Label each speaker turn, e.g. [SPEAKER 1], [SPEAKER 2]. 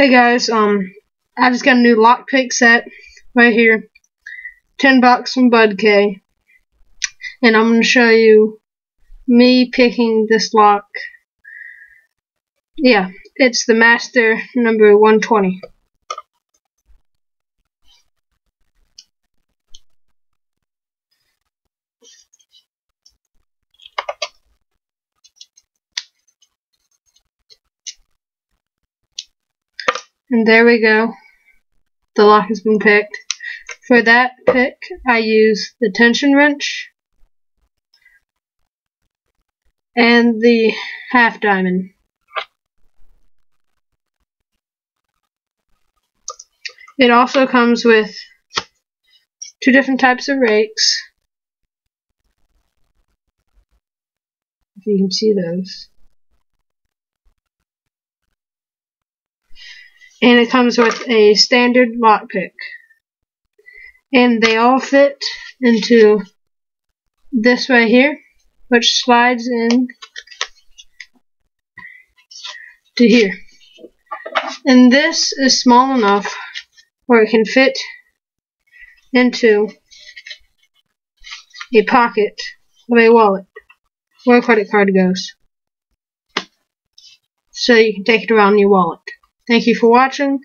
[SPEAKER 1] Hey guys, I just got a new lockpick set right here, $10 from Bud K, and I'm going to show you me picking this lock. Yeah, it's the Master number 120. And there we go. The lock has been picked. For that pick, I use the tension wrench and the half diamond. It also comes with two different types of rakes, if you can see those. And it comes with a standard lockpick. And they all fit into this right here, which slides in to here. And this is small enough where it can fit into a pocket of a wallet where a credit card goes. So you can take it around in your wallet. Thank you for watching.